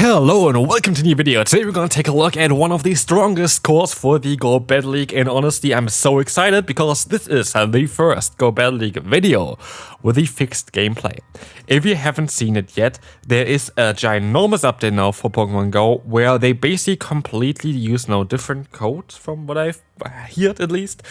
Hello and welcome to a new video. Today we're gonna take a look at one of the strongest cores for the GO Great League, and honestly I'm so excited because this is the first GO Great League video with the fixed gameplay. If you haven't seen it yet, there is a ginormous update now for Pokemon Go where they basically completely use now different code, from what I've heard at least,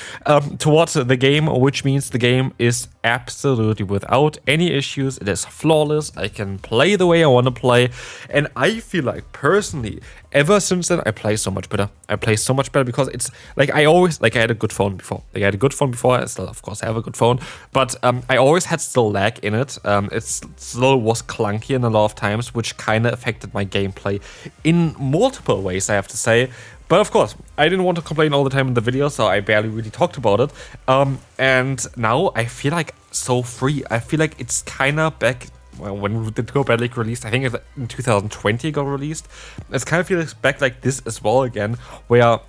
towards the game, which means the game is absolutely without any issues. It is flawless. I can play the way I want to play, and I feel like personally ever since then I play so much better. I play so much better because it's like I had a good phone before. I still of course have a good phone, but I always had still lag in it. It still was clunky in a lot of times, which kind of affected my gameplay in multiple ways, I have to say. But of course, I didn't want to complain all the time in the video, so I barely really talked about it. And now I feel like so free. I feel like it's kind of back. Well, when the GO Great League released, I think in 2020 it got released. It's kind of feels back like this as well again, where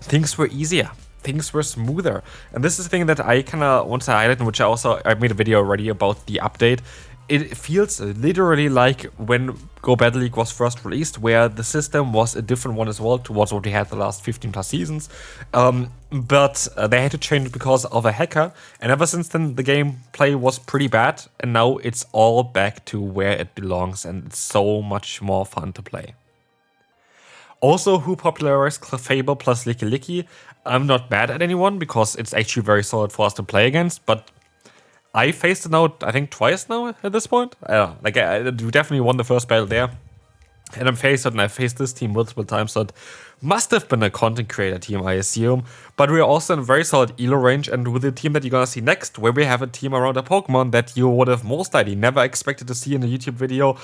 things were easier. Things were smoother. And this is the thing that I kind of want to highlight, in which I made a video already about the update. It feels literally like when GO Great League was first released, where the system was a different one as well towards what we had the last 15 plus seasons. But they had to change it because of a hacker, and ever since then the gameplay was pretty bad, and now it's all back to where it belongs, and it's so much more fun to play. Also, who popularized Clefable plus Licky Licky? I'm not mad at anyone because it's actually very solid for us to play against, but I faced it now, I think twice now at this point. I don't know, like I definitely won the first battle there. And I faced this team multiple times, so it must have been a content creator team, I assume. But we're also in a very solid elo range, and with the team that you're gonna see next, where we have a team around a Pokemon that you would have most likely never expected to see in a YouTube video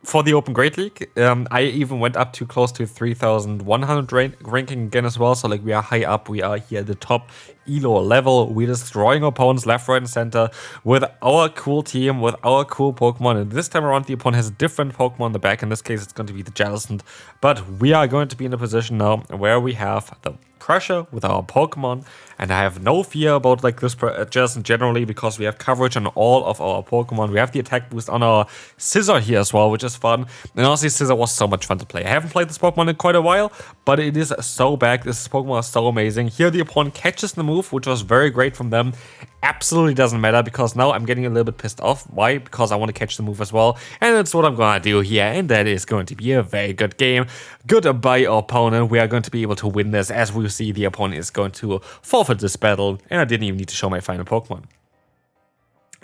for the Open Great League. I even went up to close to 3,100 ranking again as well, so like we are high up, we are here at the top elo level. We're destroying opponents left, right, and center with our cool team, with our cool Pokemon. And this time around, the opponent has a different Pokemon in the back. In this case, it's going to be the Jellicent. But we are going to be in a position now where we have the pressure with our Pokemon, and I have no fear about like this Jellicent generally, because we have coverage on all of our Pokemon. We have the attack boost on our Scizor here as well, which is fun. And honestly, Scizor was so much fun to play. I haven't played this Pokemon in quite a while, but it is so back. This Pokemon is so amazing. Here the opponent catches the move, which was very great from them. Absolutely doesn't matter, because now I'm getting a little bit pissed off. Why? Because I want to catch the move as well, and that's what I'm gonna do here, and that is going to be a very good game. Goodbye, opponent. We are going to be able to win this, as we see the opponent is going to forfeit this battle, and I didn't even need to show my final Pokemon.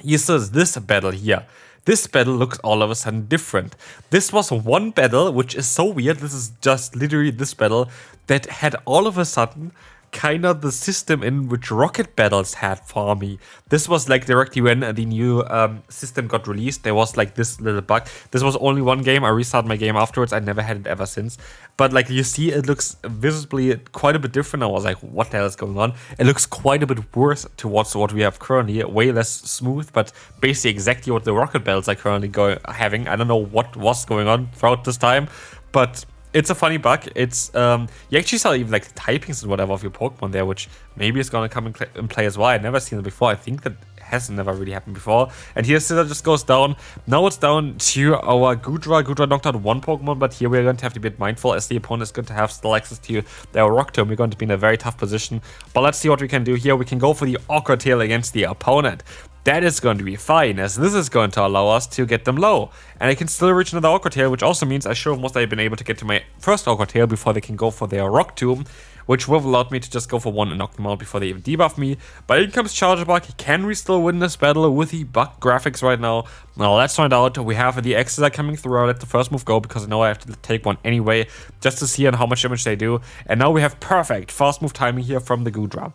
You see this battle here. This battle looks all of a sudden different. This was one battle, which is so weird. This is just literally this battle that had all of a sudden kind of the system in which Rocket Battles had for me. This was like directly when the new system got released. There was like this little bug. This was only one game. I restarted my game afterwards. I never had it ever since. But like you see, it looks visibly quite a bit different. I was like, what the hell is going on? It looks quite a bit worse towards what we have currently. Way less smooth, but basically exactly what the Rocket Battles are currently having. I don't know what was going on throughout this time, but it's a funny bug. It's you actually saw even like the typings and whatever of your Pokemon there, which maybe is gonna come in play as well. I've never seen it before. I think that has never really happened before. And here Scizor just goes down. Now it's down to our Goodra. Goodra knocked out one Pokemon, but here we're going to have to be a bit mindful, as the opponent is going to have still access to their Rock Tomb. We're going to be in a very tough position. But let's see what we can do here. We can go for the Awkward Tail against the opponent. That is going to be fine, as this is going to allow us to get them low. And I can still reach another Awkward Tail, which also means I should almost have been able to get to my first Awkward Tail before they can go for their Rock Tomb, which will have allowed me to just go for one and knock them out before they even debuff me. But in comes Charger Bug. Can we still win this battle with the bug graphics right now? Now let's find out. We have the X's are coming through. I'll let the first move go, because I know I have to take one anyway, just to see on how much damage they do. And now we have perfect fast move timing here from the Goodra,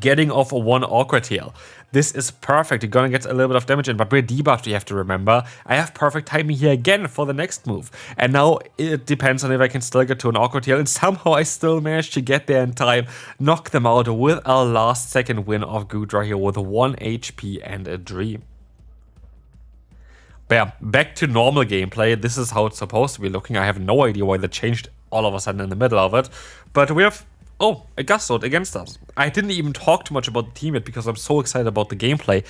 getting off one Awkward Tail. This is perfect. You're gonna get a little bit of damage in, but we're debuffed, you have to remember. I have perfect timing here again for the next move. And now it depends on if I can still get to an Awkward Tail, and somehow I still managed to get there in time, knock them out with a last second win of Goodra here with 1 HP and a dream. But yeah, back to normal gameplay. This is how it's supposed to be looking. I have no idea why they changed all of a sudden in the middle of it. But we have Oh, a Gastrodon against us. I didn't even talk too much about the team yet because I'm so excited about the gameplay.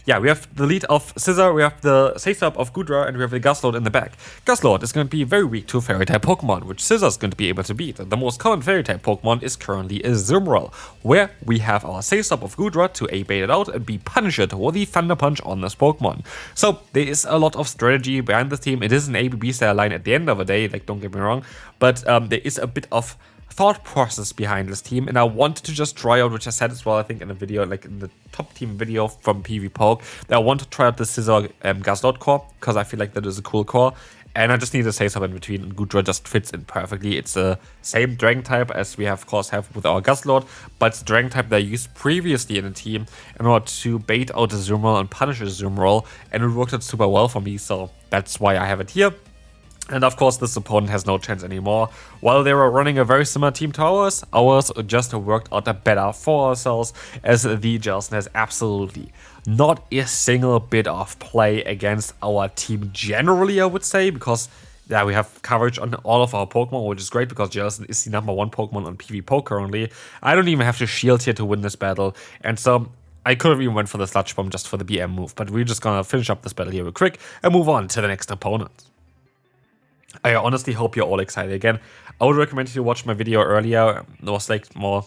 Yeah, we have the lead of Scizor, we have the Save-Up of Goodra, and we have the Gastrodon in the back. Gastrodon is going to be very weak to Fairy-type Pokemon, which Scizor is going to be able to beat. The most common Fairy-type Pokemon is currently a Zumroll, where we have our Save-Up of Goodra to A, bait it out, and B, punish it with the Thunder Punch on this Pokemon. So there is a lot of strategy behind this team. It is an ABB style line at the end of the day, like, don't get me wrong, but there is a bit of thought process behind this team, and I wanted to just try out, which I said as well, I think in the video, like in the top team video from PvPoke, that I want to try out the Scizor Gastrodon core, because I feel like that is a cool core, and I just need to say something in between, and Goodra just fits in perfectly. It's the same Dragon type as we have, of course, have with our Gastrodon, but it's the Dragon type that I used previously in the team in order to bait out a Zumroll and punish a Zumroll, and it worked out super well for me, so that's why I have it here. And of course, this opponent has no chance anymore. While they were running a very similar team to ours just worked out better for ourselves, as the Jelson has absolutely not a single bit of play against our team generally, I would say, because yeah, we have coverage on all of our Pokemon, which is great because Jelson is the #1 Pokemon on PvPoke currently. I don't even have to shield here to win this battle, and so I could have even went for the Sludge Bomb just for the BM move, but we're just gonna finish up this battle here real quick and move on to the next opponent. I honestly hope you're all excited again. I would recommend you watch my video earlier. It was like more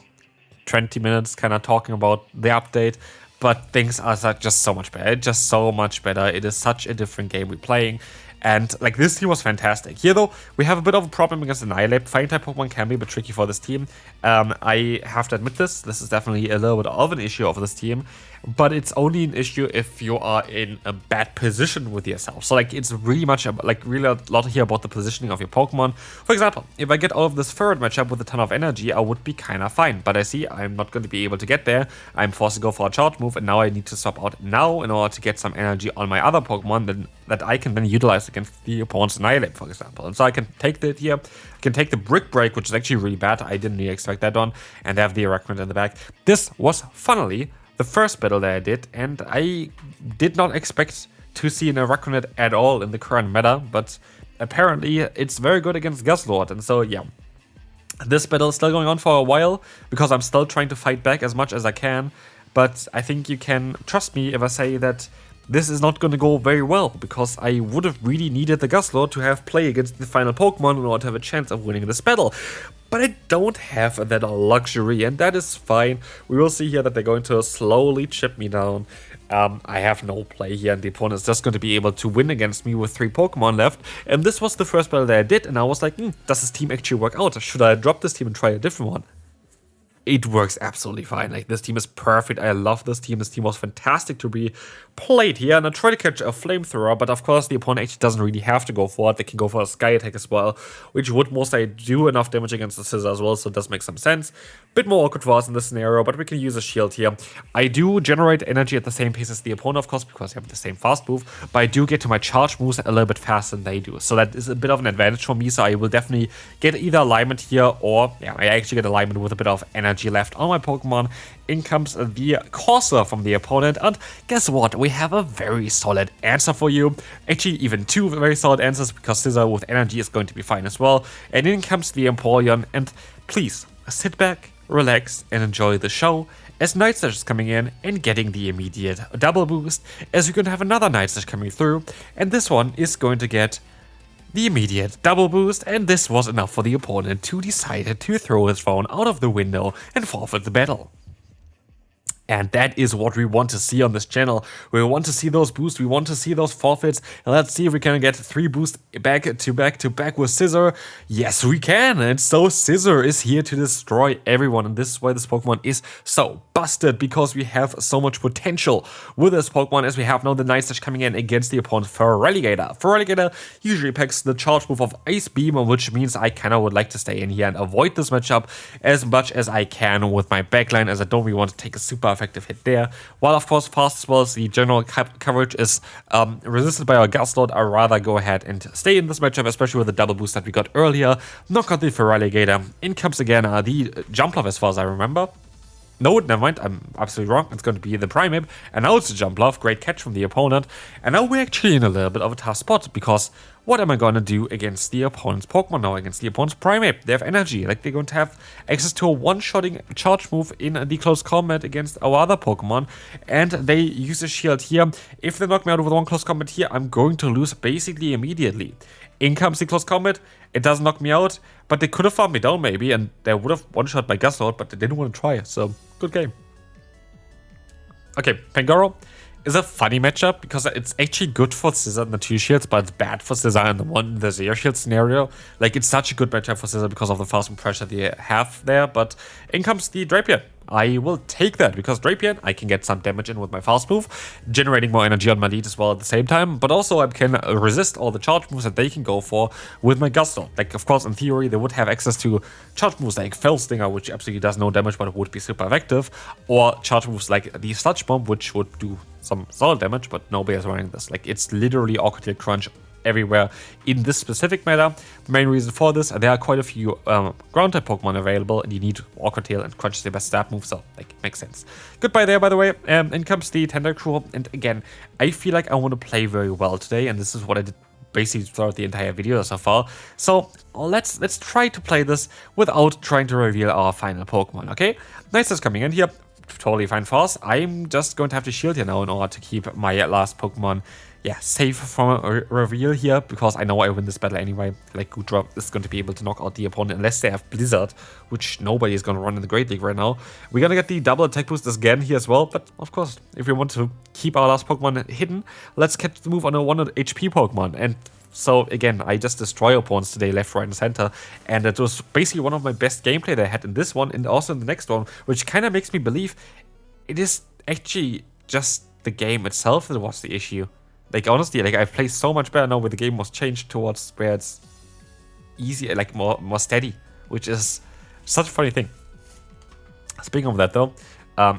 20 minutes kind of talking about the update, but things are just so much better. Just so much better. It is such a different game we're playing. And like this team was fantastic. Here though, we have a bit of a problem against Annihilate. Fire-type Pokemon can be a bit tricky for this team. I have to admit this. This is definitely a little bit of an issue of this team. But it's only an issue if you are in a bad position with yourself. So like it's really much like really a lot here about the positioning of your Pokemon. For example, if I get all of this third matchup with a ton of energy, I would be kind of fine. But I see I'm not going to be able to get there. I'm forced to go for a charge move, and now I need to swap out now in order to get some energy on my other Pokemon that I can then utilize against the opponent's Annihilate, for example. And so I can take that here. I can take the Brick Break, which is actually really bad. I didn't really expect that on, and have the Arachnoid in the back. This was funnily the first battle that I did, and I did not expect to see an Arachnoid at all in the current meta, but apparently it's very good against Gastrodon, and so yeah. This battle is still going on for a while, because I'm still trying to fight back as much as I can, but I think you can trust me if I say that this is not going to go very well, because I would have really needed the Gastrodon to have play against the final Pokemon in order to have a chance of winning this battle. But I don't have that luxury, and that is fine. We will see here that they're going to slowly chip me down. I have no play here, and the opponent is just going to be able to win against me with 3 Pokemon left. And this was the first battle that I did, and I was like, does this team actually work out? Should I drop this team and try a different one? It works absolutely fine. Like, this team is perfect. I love this team. This team was fantastic to be played here. And I try to catch a flamethrower, but of course the opponent actually doesn't really have to go for it. They can go for a sky attack as well, which would most likely do enough damage against the Scizor as well, so it does make some sense. Bit more awkward for us in this scenario, but we can use a shield here. I do generate energy at the same pace as the opponent, of course, because I have the same fast move, but I do get to my charge moves a little bit faster than they do. So that is a bit of an advantage for me, so I will definitely get either alignment here, or yeah, I actually get alignment with a bit of energy left on my Pokemon. In comes the Corsair from the opponent, and guess what? We have a very solid answer for you. Actually, even 2 very solid answers, because Scizor with energy is going to be fine as well. And in comes the Empoleon, and please sit back, relax, and enjoy the show, as Night Slash is coming in and getting the immediate double boost, as we're going to have another Night Slash coming through, and this one is going to get the immediate double boost, and this was enough for the opponent to decide to throw his phone out of the window and forfeit the battle. And that is what we want to see on this channel. We want to see those boosts, we want to see those forfeits. And let's see if we can get 3 boosts back to back with Scizor. Yes, we can. And so Scizor is here to destroy everyone. And this is why this Pokemon is so busted, because we have so much potential with this Pokemon, as we have now the Night Slash coming in against the opponent Feraligatr. Feraligatr usually packs the charge move of Ice Beam, which means I kind of would like to stay in here and avoid this matchup as much as I can with my backline, as I don't really want to take a super effective hit there. While of course fast as well as the general coverage is resisted by our Gastrodon, I'd rather go ahead and stay in this matchup, especially with the double boost that we got earlier. Knock out the Feraligatr. In comes again the Jumpluff, as far as I remember. No, never mind, I'm absolutely wrong. It's going to be the Primeape, and now it's a Jumpluff. Great catch from the opponent. And now we're actually in a little bit of a tough spot, because what am I gonna do against the opponent's Pokemon now, against the opponent's Primeape? They have energy, like they're going to have access to a one-shotting charge move in the close combat against our other Pokemon, and they use a shield here. If they knock me out with one close combat here, I'm going to lose basically immediately. In comes the close combat, it doesn't knock me out, but they could have farmed me down maybe, and they would have one-shot my Gastrodon, but they didn't want to try, so good game. Okay, Pangoro is a funny matchup because it's actually good for Scizor in the 2 shields, but it's bad for Scizor in the 0 shield scenario. Like, it's such a good matchup for Scizor because of the fast move pressure they have there, but in comes the Drapion. I will take that because Drapion, I can get some damage in with my fast move, generating more energy on my lead as well at the same time, but also I can resist all the charge moves that they can go for with my Gastrodon. Like, of course, in theory, they would have access to charge moves like Fell Stinger, which absolutely does no damage, but it would be super effective, or charge moves like the Sludge Bomb, which would do some solid damage, but nobody is running this. Like, it's literally Orchid Tail Crunch everywhere in this specific meta. The main reason for this, there are quite a few ground type Pokemon available, and you need Orchid Tail and Crunch is the best stab move, so like makes sense. Goodbye there, by the way. In comes the Tentacruel, and again, I feel like I want to play very well today, and this is what I did basically throughout the entire video so far. So let's try to play this without trying to reveal our final Pokemon. Okay, Nice is coming in here. Totally fine for us. I'm just going to have to shield here now in order to keep my last Pokemon, yeah, safe from a reveal here, because I know I win this battle anyway. Like, Goodra is going to be able to knock out the opponent unless they have Blizzard, which nobody is going to run in the Great League right now. We're going to get the double attack boost again here as well, but of course, if we want to keep our last Pokemon hidden, let's catch the move on a 100 HP Pokemon. And so again, I just destroy opponents today left, right, and center, and it was basically one of my best gameplay that I had in this one and also in the next one, which kind of makes me believe it is actually just the game itself that was the issue. Like, honestly, like, I've played so much better now where the game was changed towards where it's easier, like more steady, which is such a funny thing. Speaking of that though,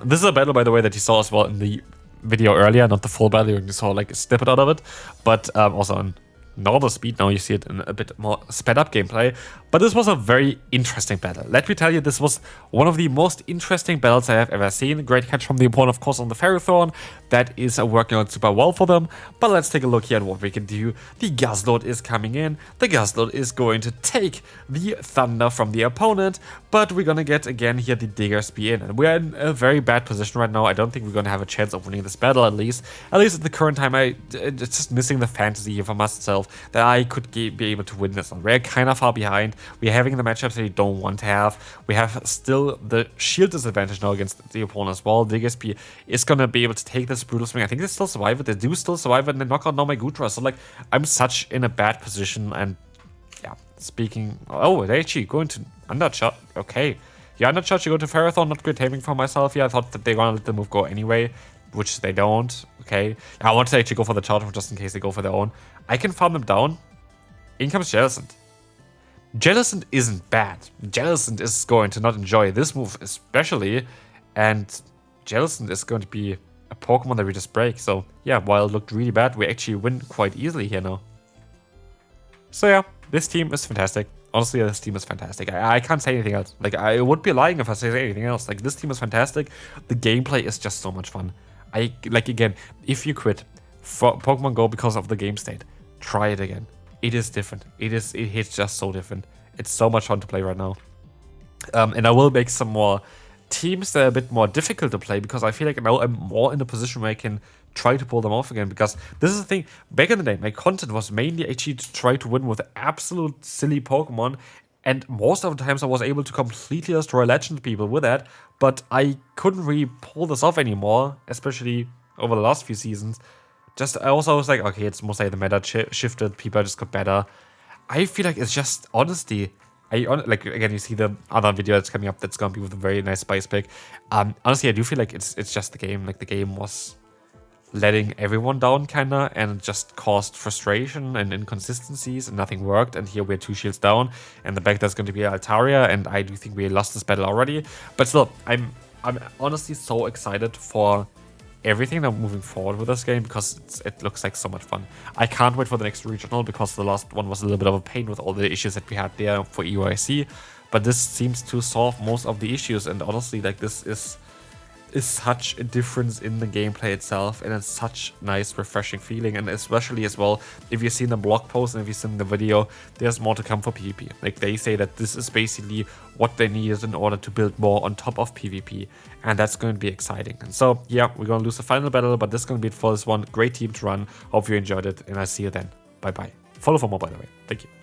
this is a battle, by the way, that you saw as well in the video earlier, not the full battle, you saw like a snippet out of it, but also on normal speed. Now you see it in a bit more sped up gameplay, but this was a very interesting battle. Let me tell you, this was one of the most interesting battles I have ever seen. Great catch from the opponent, of course, on the Ferrothorn. That is working out super well for them, but let's take a look here at what we can do. The Gastrodon is coming in. The Gastrodon is going to take the Thunder from the opponent, but we're gonna get again here the Diggersby in, and we're in a very bad position right now. I don't think we're gonna have a chance of winning this battle, at least at the current time. It's just missing the fantasy for myself that I could be able to win this one. We're kind of far behind. We're having the matchups that you don't want to have. We have still the shield disadvantage now against the opponent as well. Diggersby is going to be able to take this Brutal Swing. I think they still survive it. They do still survive it, and they knock out now my Goodra. So, like, I'm such in a bad position. And, yeah, speaking... Oh, they actually going to Undercharge. Okay. Yeah, Undercharge, you go to Ferrothorn. Not great timing for myself here. I thought that they're going to let the move go anyway, which they don't. Okay. I want to actually go for the charge move just in case they go for their own. I can farm them down. In comes Jellicent. Jellicent isn't bad. Jellicent is going to not enjoy this move especially, and Jellicent is going to be a Pokemon that we just break. So yeah, while it looked really bad, we actually win quite easily here now. So yeah, this team is fantastic. Honestly, this team is fantastic. I can't say anything else. Like, I would be lying if I say anything else. Like, this team is fantastic. The gameplay is just so much fun. Again, if you quit for Pokemon Go because of the game state, try it again. It is different. It hits just so different. It's so much fun to play right now. And I will make some more teams that are a bit more difficult to play, because I feel like now I'm more in a position where I can try to pull them off again. Because this is the thing, back in the day, my content was mainly actually to try to win with absolute silly Pokemon. And most of the times I was able to completely destroy legend people with that. But I couldn't really pull this off anymore, especially over the last few seasons. I also was like, okay, it's mostly the meta shifted, people just got better. I feel like it's just, honestly, like, again, you see the other video that's coming up that's gonna be with a very nice spice pick. Honestly, I do feel like it's just the game. Like, the game was letting everyone down, kinda, and it just caused frustration and inconsistencies, and nothing worked. And here we're 2 shields down, and the back there's going to be Altaria, and I do think we lost this battle already. But still, I'm honestly so excited for everything now moving forward with this game, because it looks like so much fun. I can't wait for the next regional, because the last one was a little bit of a pain with all the issues that we had there for EYC, but this seems to solve most of the issues. And honestly, like, this is is such a difference in the gameplay itself, and it's such nice refreshing feeling. And especially as well, if you've seen the blog post and if you've seen the video, there's more to come for PvP. Like, they say that this is basically what they needed in order to build more on top of PvP, and that's going to be exciting. And so yeah, we're gonna lose the final battle, but this is gonna be it for this one. Great team to run. Hope you enjoyed it, and I'll see you then. Bye bye. Follow for more, by the way. Thank you.